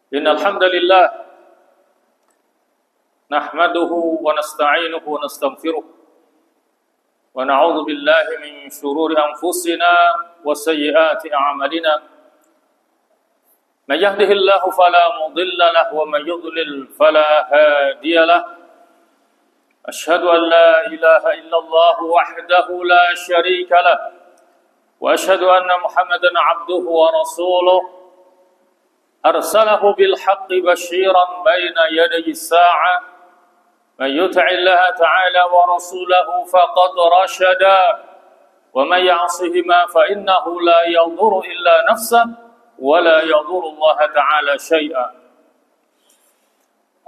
إن الحمد لله نحمده ونستعينه ونستغفره ونعوذ بالله من شرور أنفسنا وسيئات أعمالنا من يهده الله فلا مضل له ومن يضلل فلا هادي له أشهد أن لا إله إلا الله وحده لا شريك له وأشهد أن محمدا عبده ورسوله أرسله بالحق بشيرا بين يدي الساعة من يطع الله تعالى ورسوله فقد رشدا ومن يعصهما فإنه لا يضر إلا نفسه ولا يضر الله تعالى شيئا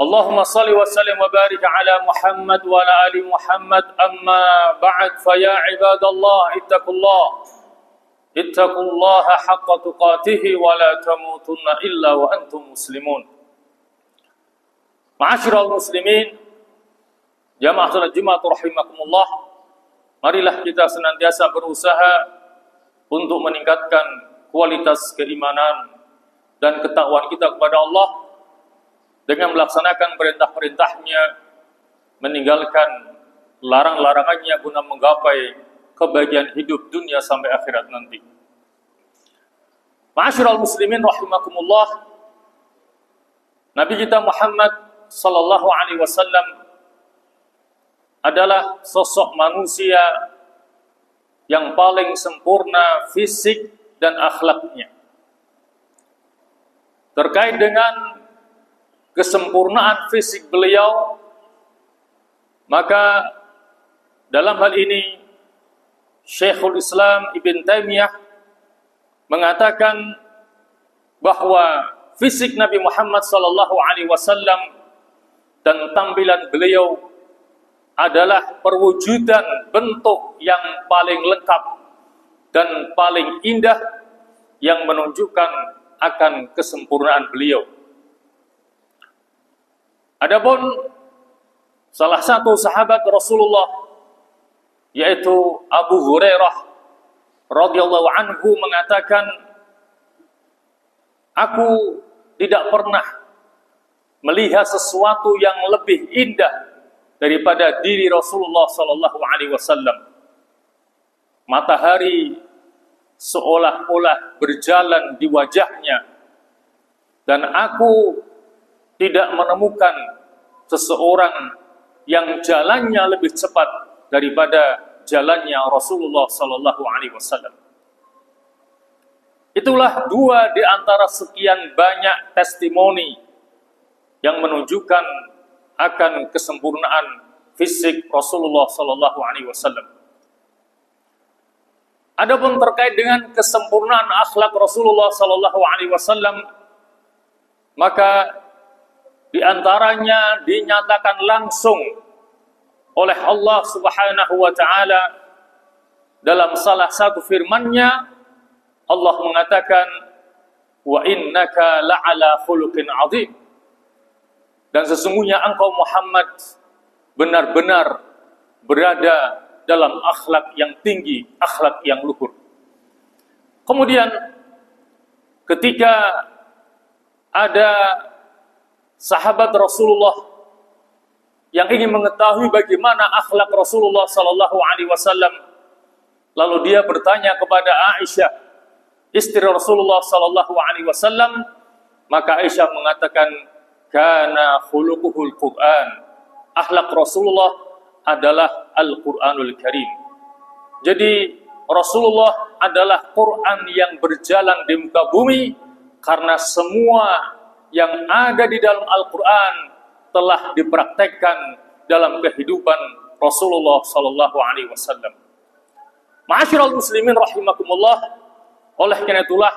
اللهم صل وسلم وبارك على محمد وعلى آل محمد أما بعد فيا عباد الله اتقوا الله حق تقاته ولا تموتن إلا وأنتم مسلمون. Ma'asyiral muslimin, jamaah salat Jumat rahimakumullah, marilah kita senantiasa berusaha untuk meningkatkan kualitas keimanan dan ketakwaan kita kepada Allah dengan melaksanakan perintah-perintahnya, meninggalkan larang-larangannya guna menggapai kebahagiaan hidup dunia sampai akhirat nanti. Ma'asyiral muslimin rahimakumullah, Nabi kita Muhammad sallallahu alaihi wasallam adalah sosok manusia yang paling sempurna fisik dan akhlaknya. Terkait dengan kesempurnaan fisik beliau, maka dalam hal ini Syekhul Islam Ibn Taimiyah mengatakan bahwa fisik Nabi Muhammad sallallahu alaihi wasallam dan tampilan beliau adalah perwujudan bentuk yang paling lengkap dan paling indah yang menunjukkan akan kesempurnaan beliau. Adapun salah satu sahabat Rasulullah yaitu Abu Hurairah radhiyallahu anhu mengatakan, aku tidak pernah melihat sesuatu yang lebih indah daripada diri Rasulullah sallallahu alaihi wasallam. Matahari seolah-olah berjalan di wajahnya, dan aku tidak menemukan seseorang yang jalannya lebih cepat daripada jalannya Rasulullah sallallahu alaihi wasallam. Itulah dua di antara sekian banyak testimoni yang menunjukkan akan kesempurnaan fisik Rasulullah sallallahu alaihi wasallam. Adapun terkait dengan kesempurnaan akhlak Rasulullah sallallahu alaihi wasallam, maka di antaranya dinyatakan langsung oleh Allah Subhanahu wa taala dalam salah satu firman-Nya. Allah mengatakan, wa innaka la'ala khuluqin 'adzim, dan sesungguhnya engkau Muhammad benar-benar berada dalam akhlak yang tinggi, akhlak yang luhur. Kemudian ketika ada sahabat Rasulullah yang ingin mengetahui bagaimana akhlak Rasulullah sallallahu alaihi wasallam, lalu dia bertanya kepada Aisyah, istri Rasulullah sallallahu alaihi wasallam, maka Aisyah mengatakan, kana khuluquhul Qur'an. Akhlak Rasulullah adalah Al-Qur'anul Karim. Jadi Rasulullah adalah Quran yang berjalan di muka bumi, karena semua yang ada di dalam Al-Qur'an telah dipraktekkan dalam kehidupan Rasulullah sallallahu alaihi wasallam. Ma'asyiral muslimin rahimakumullah, oleh karena itulah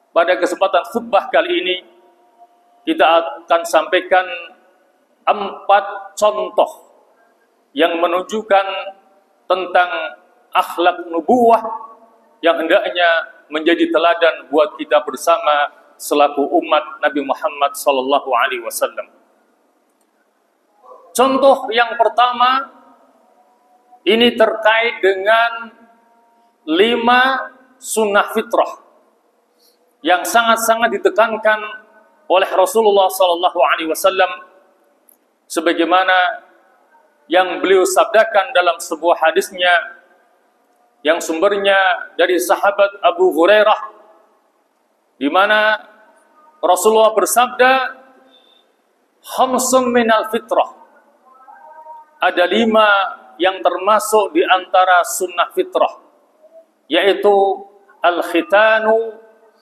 pada kesempatan khutbah kali ini kita akan sampaikan 4 contoh yang menunjukkan tentang akhlak nubuwah yang hendaknya menjadi teladan buat kita bersama selaku umat Nabi Muhammad sallallahu alaihi wasallam. Contoh yang pertama ini terkait dengan 5 sunnah fitrah yang sangat-sangat ditekankan oleh Rasulullah sallallahu alaihi wasallam sebagaimana yang beliau sabdakan dalam sebuah hadisnya yang sumbernya dari sahabat Abu Hurairah, di mana Rasulullah bersabda, "Khamsun minal fitrah." Ada 5 yang termasuk di antara sunnah fitrah, yaitu al-khitanu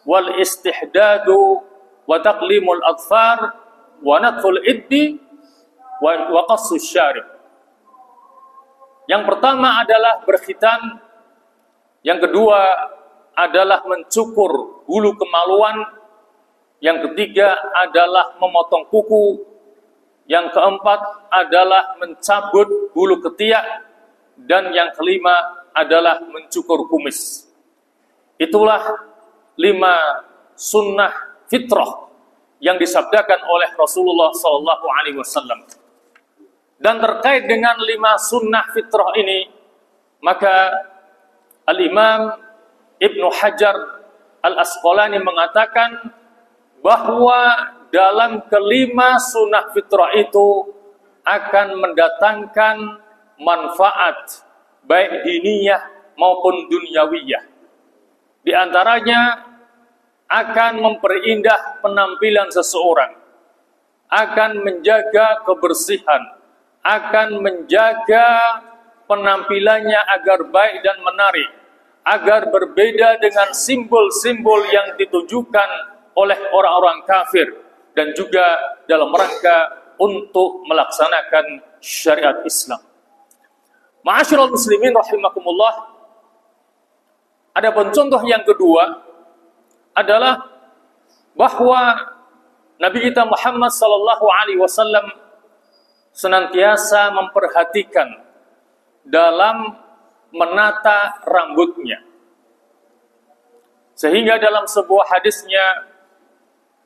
wal istihdadu wa taqlimul adfar wa natful iddi wa qassus syarib. Yang pertama adalah berkhitan, yang kedua adalah mencukur bulu kemaluan, yang ketiga adalah memotong kuku, yang keempat adalah mencabut bulu ketiak, dan yang kelima adalah mencukur kumis. Itulah 5 sunnah fitrah yang disabdakan oleh Rasulullah SAW. Dan terkait dengan 5 sunnah fitrah ini, maka Al-Imam Ibnu Hajar Al-Asqalani mengatakan bahwa dalam kelima sunnah fitrah itu akan mendatangkan manfaat baik diniyah maupun dunyawiyah. Di antaranya akan memperindah penampilan seseorang, akan menjaga kebersihan, akan menjaga penampilannya agar baik dan menarik, agar berbeda dengan simbol-simbol yang ditujukan oleh orang-orang kafir, dan juga dalam rangka untuk melaksanakan syariat Islam. Ma'asyiral muslimin rahimakumullah. Adapun contoh yang kedua adalah bahwa Nabi kita Muhammad sallallahu alaihi wasallam senantiasa memperhatikan dalam menata rambutnya. Sehingga dalam sebuah hadisnya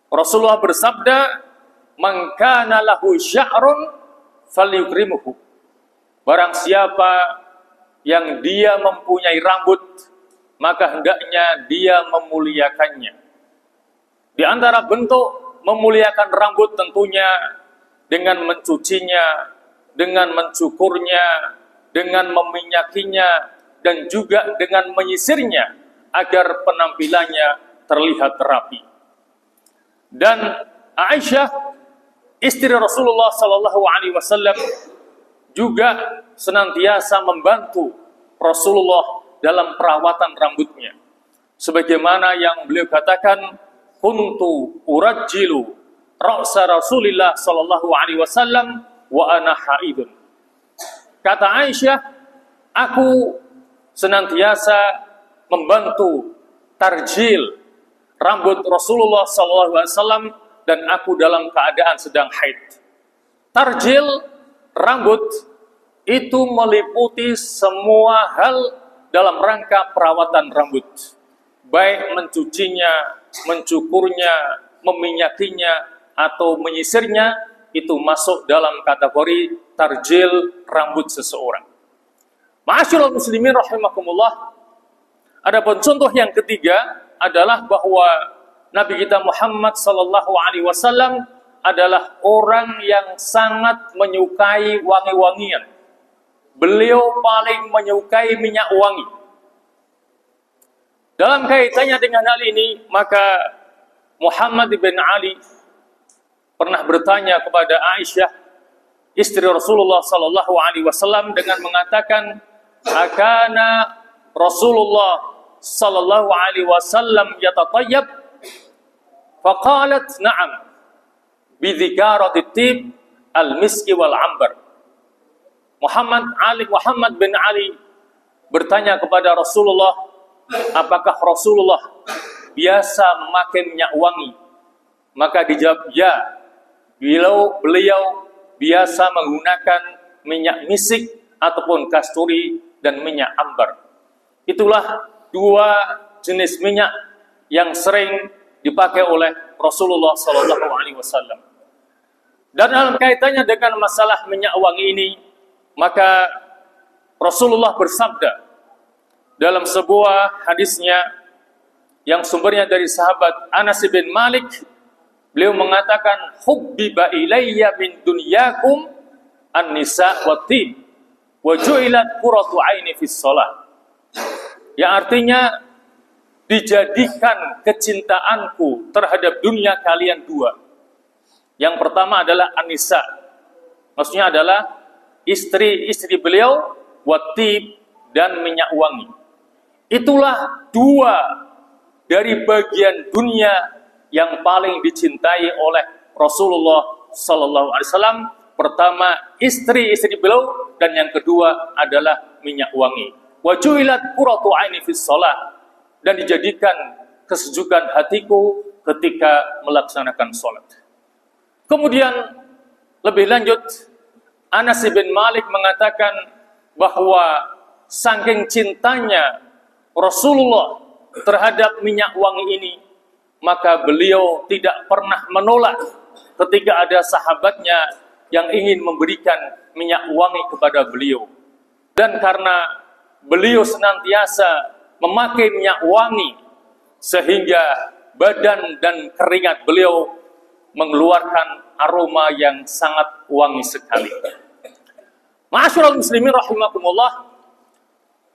Rasulullah bersabda, "Man kana lahu sya'run falyukrimuhu." Barang siapa yang dia mempunyai rambut, maka hendaknya dia memuliakannya. Di antara bentuk memuliakan rambut tentunya dengan mencucinya, dengan mencukurnya, dengan meminyakinya, dan juga dengan menyisirnya agar penampilannya terlihat rapi. Dan Aisyah, istri Rasulullah SAW, juga senantiasa membantu Rasulullah dalam perawatan rambutnya. Sebagaimana yang beliau katakan, "Kuntu urajjilu ra'sa Rasulillah SAW wa ana haidun." Kata Aisyah, aku senantiasa membantu tarjil rambut Rasulullah SAW dan aku dalam keadaan sedang haid. Tarjil rambut itu meliputi semua hal dalam rangka perawatan rambut, baik mencucinya, mencukurnya, meminyakinya, atau menyisirnya, itu masuk dalam kategori tarjil rambut seseorang. Ma'asyiral muslimin rahimakumullah. Adapun contoh yang ketiga adalah bahwa Nabi kita Muhammad sallallahu alaihi wasallam adalah orang yang sangat menyukai wangi-wangian. Beliau paling menyukai minyak wangi. Dalam kaitannya dengan hal ini, maka Muhammad bin Ali pernah bertanya kepada Aisyah, istri Rasulullah sallallahu alaihi wasallam, dengan mengatakan, "Akana Rasulullah sallallahu alaihi wasallam yatatayyab?" Faqalat, "Na'am, bidhikaratit tib al-miski wal ambar." Muhammad bin Ali bertanya kepada Rasulullah, apakah Rasulullah biasa memakai minyak wangi? Maka dijawab, ya. Beliau biasa menggunakan minyak misik ataupun kasturi dan minyak ambar. Itulah 2 jenis minyak yang sering dipakai oleh Rasulullah SAW. Dan dalam kaitannya dengan masalah minyak wangi ini, maka Rasulullah bersabda dalam sebuah hadisnya yang sumbernya dari sahabat Anas bin Malik, Beliau mengatakan, hubbiba ilayya min dunyakum an-nisa wat-tib wa ju'ilat qurratu aini fis shalah. Yang artinya, dijadikan kecintaanku terhadap dunia kalian dua. Yang pertama adalah an-nisa, maksudnya adalah istri-istri beliau, wat-tib, dan minyak wangi. Itulah dua dari bagian dunia yang paling dicintai oleh Rasulullah Sallallahu Alaihi Wasallam. Pertama istri-istri beliau, dan yang kedua adalah minyak wangi. Wa ju'ilat qurratu aini fis shalah, dan dijadikan kesejukan hatiku ketika melaksanakan sholat. Kemudian lebih lanjut, Anas bin Malik mengatakan bahwa saking cintanya Rasulullah terhadap minyak wangi ini, maka beliau tidak pernah menolak ketika ada sahabatnya yang ingin memberikan minyak wangi kepada beliau. Dan karena beliau senantiasa memakai minyak wangi, sehingga badan dan keringat beliau mengeluarkan aroma yang sangat wangi sekali. Ma'asyiral muslimin rahimakumullah.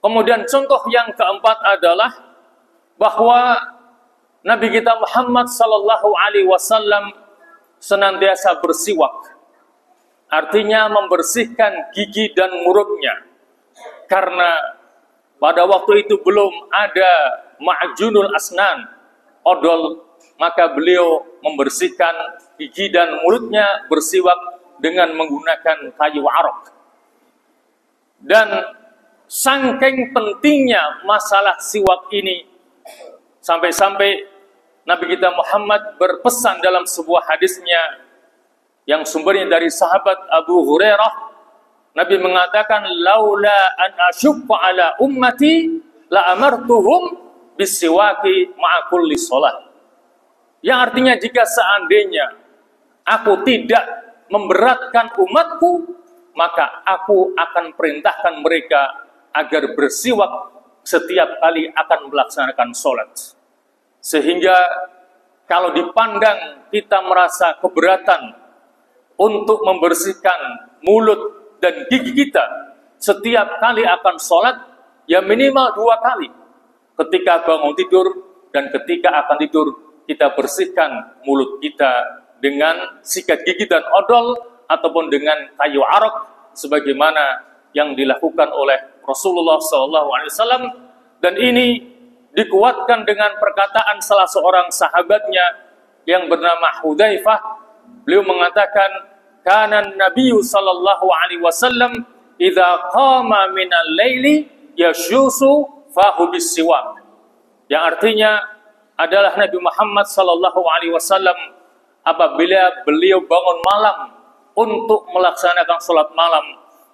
Kemudian contoh yang keempat adalah bahwa Nabi kita Muhammad sallallahu alaihi wasallam senantiasa bersiwak. Artinya membersihkan gigi dan mulutnya. Karena pada waktu itu belum ada ma'junul asnan, odol, maka beliau membersihkan gigi dan mulutnya, bersiwak dengan menggunakan kayu arok. Dan saking pentingnya masalah siwak ini, sampai-sampai Nabi kita Muhammad berpesan dalam sebuah hadisnya yang sumbernya dari sahabat Abu Hurairah. Nabi mengatakan, laula an asyukka ala ummati la amartuhum bisiwaki ma'a kulli shalah. Yang artinya, jika seandainya aku tidak memberatkan umatku, maka aku akan perintahkan mereka agar bersiwak setiap kali akan melaksanakan sholat. Sehingga kalau dipandang kita merasa keberatan untuk membersihkan mulut dan gigi kita setiap kali akan sholat, ya minimal 2 kali. Ketika bangun tidur dan ketika akan tidur, kita bersihkan mulut kita dengan sikat gigi dan odol ataupun dengan kayu arok, sebagaimana yang dilakukan oleh Rasulullah SAW. Dan ini dikuatkan dengan perkataan salah seorang sahabatnya yang bernama Hudzaifah. Beliau mengatakan, kana Nabi sallallahu alaihi wasallam idza qama minal laili yashusu fahu bisiwak. Yang artinya adalah Nabi Muhammad sallallahu alaihi wasallam apabila beliau bangun malam untuk melaksanakan salat malam,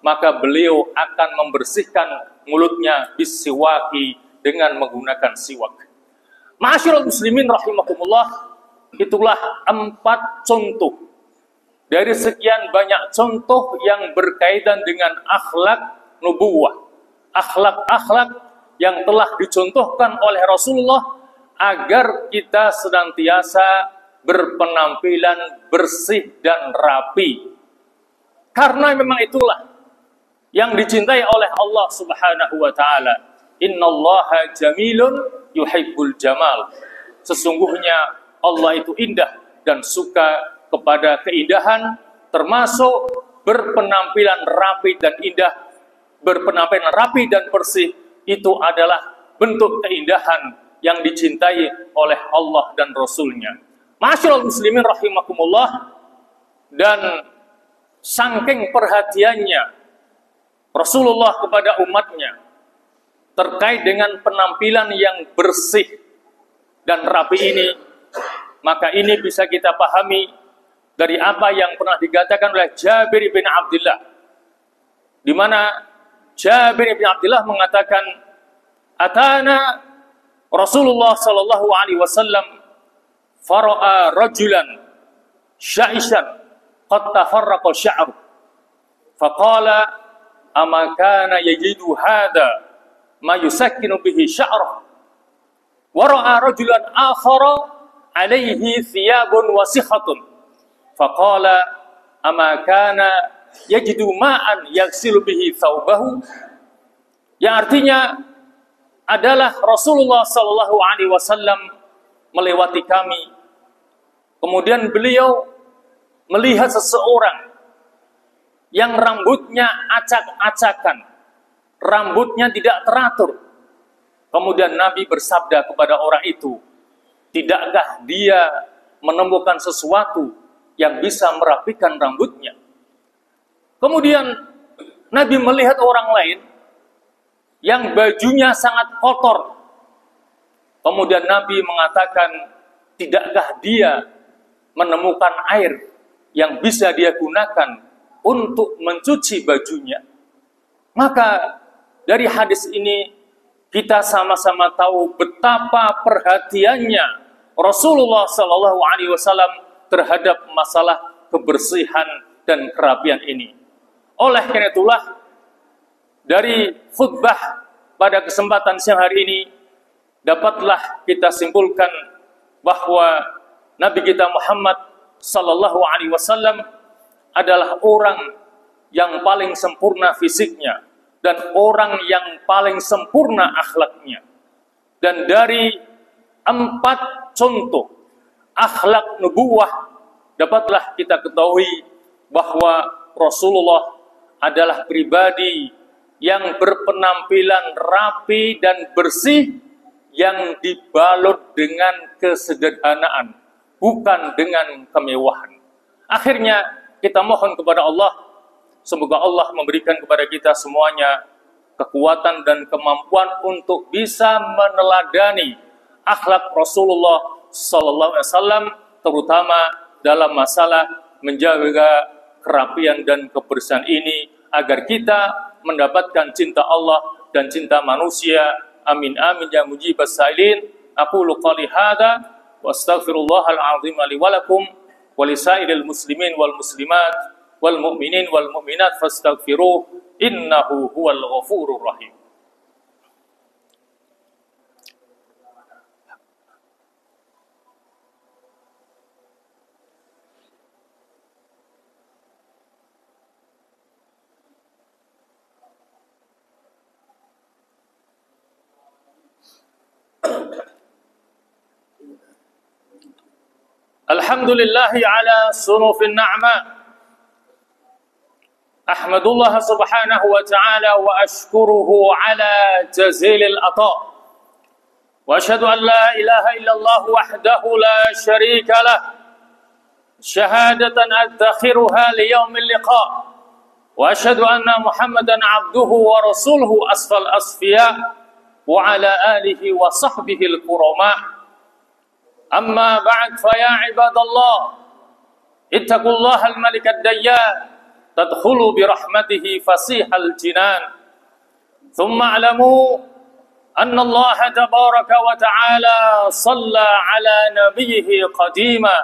maka beliau akan membersihkan mulutnya bisiwaki, dengan menggunakan siwak. Ma'asyiral muslimin rahimakumullah, itulah 4 contoh dari sekian banyak contoh yang berkaitan dengan akhlak nubuwah. Akhlak-akhlak yang telah dicontohkan oleh Rasulullah agar kita senantiasa berpenampilan bersih dan rapi. Karena memang itulah yang dicintai oleh Allah Subhanahu wa taala. Innallaha jamilun yuhibbul jamal. Sesungguhnya Allah itu indah dan suka kepada keindahan, termasuk berpenampilan rapi dan indah. Berpenampilan rapi dan bersih itu adalah bentuk keindahan yang dicintai oleh Allah dan Rasul-Nya. Ma'asyiral muslimin rahimakumullah. Dan saking perhatiannya Rasulullah kepada umatnya terkait dengan penampilan yang bersih dan rapi ini, maka ini bisa kita pahami dari apa yang pernah dikatakan oleh Jabir bin Abdullah, di mana Jabir bin Abdullah mengatakan, atana Rasulullah sallallahu alaihi wasallam fara'a rajulan sya'ishan qad tafarraqa sya'ru faqala ama kana yajidu hadha ma yusakkinu bihi sya'rah wa ra'a rajulan akhara alaihi thiyabun wasikhatun. Faqala ama kana yajidu ma'an yaghsilu bihi thawbahu. Yang artinya adalah Rasulullah sallallahu alaihi wasallam melewati kami. Kemudian beliau melihat seseorang yang rambutnya acak-acakan, rambutnya tidak teratur. Kemudian Nabi bersabda kepada orang itu, tidakkah dia menemukan sesuatu yang bisa merapikan rambutnya? Kemudian Nabi melihat orang lain yang bajunya sangat kotor. Kemudian Nabi mengatakan, tidakkah dia menemukan air yang bisa dia gunakan untuk mencuci bajunya? Maka dari hadis ini kita sama-sama tahu betapa perhatiannya Rasulullah Sallallahu Alaihi Wasallam terhadap masalah kebersihan dan kerapian ini. Oleh karena itulah dari khutbah pada kesempatan siang hari ini dapatlah kita simpulkan bahwa Nabi kita Muhammad Sallallahu Alaihi Wasallam adalah orang yang paling sempurna fisiknya dan orang yang paling sempurna akhlaknya. Dan dari 4 contoh akhlak nubuwah dapatlah kita ketahui bahwa Rasulullah adalah pribadi yang berpenampilan rapi dan bersih, yang dibalut dengan kesederhanaan, bukan dengan kemewahan. Akhirnya kita mohon kepada Allah, semoga Allah memberikan kepada kita semuanya kekuatan dan kemampuan untuk bisa meneladani akhlak Rasulullah Sallallahu Alaihi Wasallam, terutama dalam masalah menjaga kerapian dan kebersihan ini, agar kita mendapatkan cinta Allah dan cinta manusia. Amin amin ya mujibas sa'ilin. Aqulu qali hadza wa astaghfirullahal azim li wa lakum wa lisairil muslimin wal muslimat wal mu'minin wal mu'minat fastaghfiruh innahu huwal ghafurur rahim. Alhamdulillahi ala sunufin na'ma. Ahmadullah subhanahu wa ta'ala wa ashkuruhu ala jazilil ata. Wa ashhadu an la ilaha illallah wahdahu la sharika lah. Syahadatan adakhiruha liyawmil liqa. Wa ashhadu anna Muhammadan abduhu wa rasuluhu asfal asfiya. Wa ala alihi wa sahbihi al-kurama. أما بعد فيا عباد الله اتقوا الله الملك الديان تدخلوا برحمته فسيح الجنان ثم اعلموا أن الله تبارك وتعالى صلى على نبيه قديما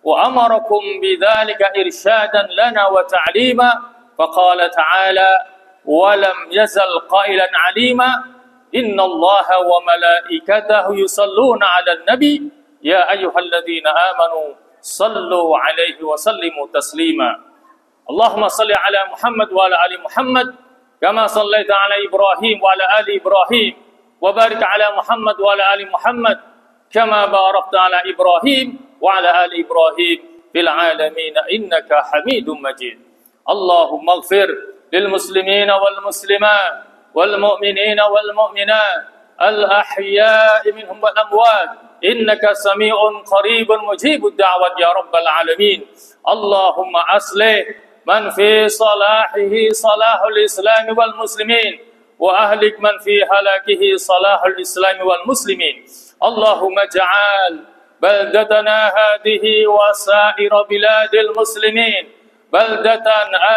وأمركم بذلك إرشادا لنا وتعليما فقال تعالى ولم يزل قائلا عليما إن الله وملائكته يصلون على النبي يا أيها الذين آمنوا صلوا عليه وسلموا تسليما اللهم صل على محمد وعلى آل محمد كما صليت على إبراهيم وعلى آل إبراهيم وبارك على محمد وعلى آل محمد كما باركت على إبراهيم وعلى آل إبراهيم في العالمين إنك حميد مجيد اللهم اغفر للمسلمين والمسلمات والمؤمنين والمؤمنات الأحياء منهم والأموات إنك سميع قريب مجيب الدعوات يا رب العالمين اللهم أصلح من في صلاحه صلاح الإسلام والمسلمين وأهلك من في هلاكه صلاح الإسلام والمسلمين اللهم اجعل بلدتنا هذه وسائر بلاد المسلمين بلدة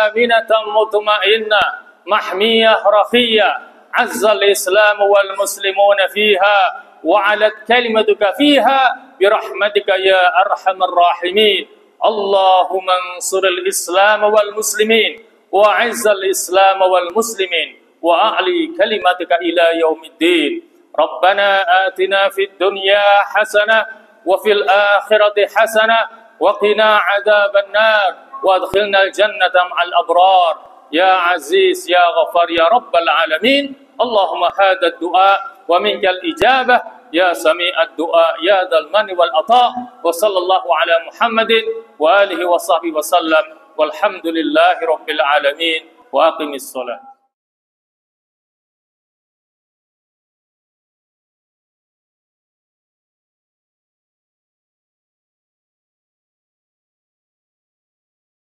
آمنة مطمئنة محمية رخية عز الإسلام والمسلمون فيها وعلت كلمتك فيها برحمتك يا أرحم الراحمين اللهم انصر الإسلام والمسلمين وأعز الإسلام والمسلمين وأعلي كلمتك إلى يوم الدين ربنا آتنا في الدنيا حسنة وفي الآخرة حسنة وقنا عذاب النار وادخلنا الجنة مع الأبرار يا عزيز يا غفار يا رب العالمين. اللهم هذا الدعاء ومنك الإجابة يا سميع الدعاء يا ذا المن والعطاء. وصلى الله على محمد وآله وصحبه وسلم والحمد لله رب العالمين وأقم الصلاة.